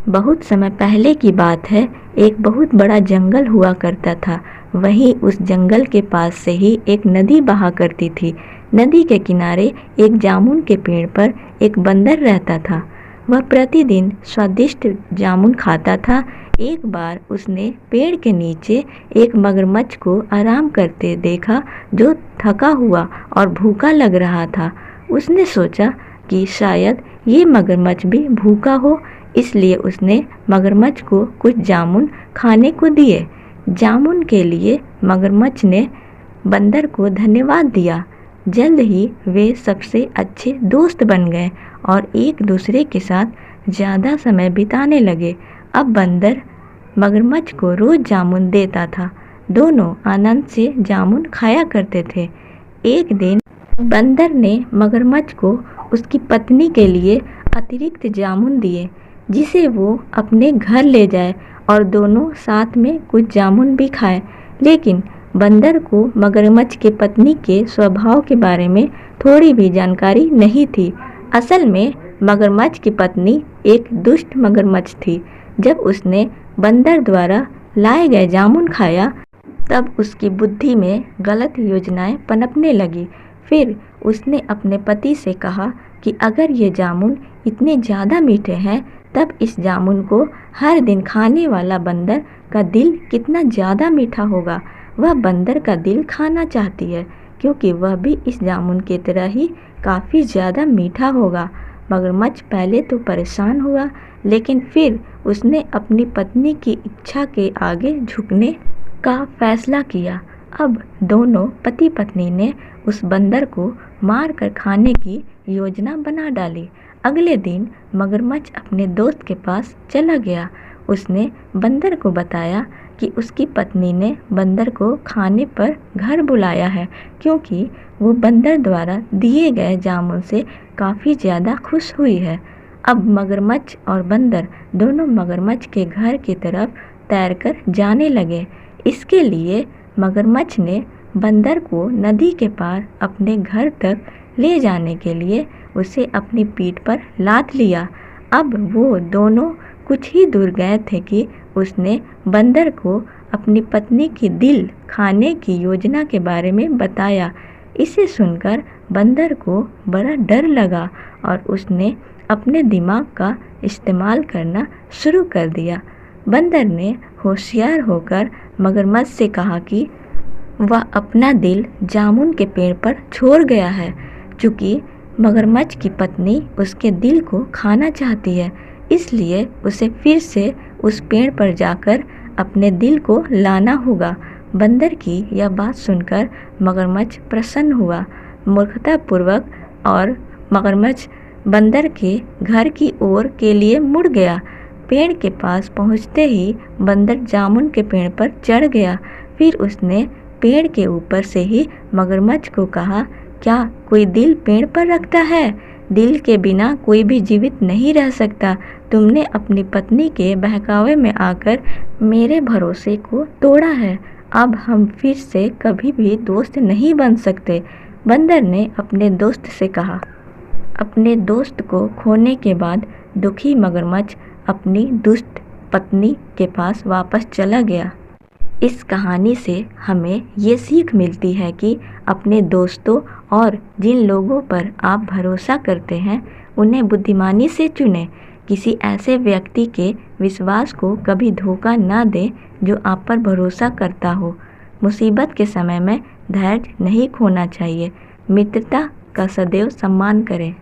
बहुत समय पहले की बात है। एक बहुत बड़ा जंगल हुआ करता था। वहीं उस जंगल के पास से ही एक नदी बहा करती थी। नदी के किनारे एक जामुन के पेड़ पर एक बंदर रहता था। वह प्रतिदिन स्वादिष्ट जामुन खाता था। एक बार उसने पेड़ के नीचे एक मगरमच्छ को आराम करते देखा, जो थका हुआ और भूखा लग रहा था। उसने सोचा कि शायद ये मगरमच्छ भी भूखा हो, इसलिए उसने मगरमच्छ को कुछ जामुन खाने को दिए। जामुन के लिए मगरमच्छ ने बंदर को धन्यवाद दिया। जल्द ही वे सबसे अच्छे दोस्त बन गए और एक दूसरे के साथ ज़्यादा समय बिताने लगे। अब बंदर मगरमच्छ को रोज़ जामुन देता था। दोनों आनंद से जामुन खाया करते थे। एक दिन बंदर ने मगरमच्छ को उसकी पत्नी के लिए अतिरिक्त जामुन दिए, जिसे वो अपने घर ले जाए और दोनों साथ में कुछ जामुन भी खाए। लेकिन बंदर को मगरमच्छ के पत्नी के स्वभाव के बारे में थोड़ी भी जानकारी नहीं थी। असल में मगरमच्छ की पत्नी एक दुष्ट मगरमच्छ थी। जब उसने बंदर द्वारा लाए गए जामुन खाया, तब उसकी बुद्धि में गलत योजनाएं पनपने लगी। फिर उसने अपने पति से कहा कि अगर ये जामुन इतने ज़्यादा मीठे हैं, तब इस जामुन को हर दिन खाने वाला बंदर का दिल कितना ज़्यादा मीठा होगा। वह बंदर का दिल खाना चाहती है, क्योंकि वह भी इस जामुन की तरह ही काफ़ी ज़्यादा मीठा होगा। मगरमच्छ पहले तो परेशान हुआ, लेकिन फिर उसने अपनी पत्नी की इच्छा के आगे झुकने का फैसला किया। अब दोनों पति पत्नी ने उस बंदर को मार कर खाने की योजना बना डाली। अगले दिन मगरमच्छ अपने दोस्त के पास चला गया। उसने बंदर को बताया कि उसकी पत्नी ने बंदर को खाने पर घर बुलाया है, क्योंकि वो बंदर द्वारा दिए गए जामुन से काफ़ी ज़्यादा खुश हुई है। अब मगरमच्छ और बंदर दोनों मगरमच्छ के घर की तरफ तैरकर जाने लगे। इसके लिए मगरमच्छ ने बंदर को नदी के पार अपने घर तक ले जाने के लिए उसे अपनी पीठ पर लाद लिया। अब वो दोनों कुछ ही दूर गए थे कि उसने बंदर को अपनी पत्नी की दिल खाने की योजना के बारे में बताया। इसे सुनकर बंदर को बड़ा डर लगा और उसने अपने दिमाग का इस्तेमाल करना शुरू कर दिया। बंदर ने होशियार होकर मगरमच्छ से कहा कि वह अपना दिल जामुन के पेड़ पर छोड़ गया है। चूँकि मगरमच्छ की पत्नी उसके दिल को खाना चाहती है, इसलिए उसे फिर से उस पेड़ पर जाकर अपने दिल को लाना होगा। बंदर की यह बात सुनकर मगरमच्छ प्रसन्न हुआ। मूर्खतापूर्वक और मगरमच्छ बंदर के घर की ओर के लिए मुड़ गया। पेड़ के पास पहुंचते ही बंदर जामुन के पेड़ पर चढ़ गया। फिर उसने पेड़ के ऊपर से ही मगरमच्छ को कहा, क्या कोई दिल पेड़ पर रखता है? दिल के बिना कोई भी जीवित नहीं रह सकता। तुमने अपनी पत्नी के बहकावे में आकर मेरे भरोसे को तोड़ा है। अब हम फिर से कभी भी दोस्त नहीं बन सकते। बंदर ने अपने दोस्त से कहा। अपने दोस्त को खोने के बाद दुखी मगरमच्छ अपनी दुष्ट पत्नी के पास वापस चला गया। इस कहानी से हमें ये सीख मिलती है कि अपने दोस्तों और जिन लोगों पर आप भरोसा करते हैं, उन्हें बुद्धिमानी से चुनें। किसी ऐसे व्यक्ति के विश्वास को कभी धोखा ना दें जो आप पर भरोसा करता हो। मुसीबत के समय में धैर्य नहीं खोना चाहिए। मित्रता का सदैव सम्मान करें।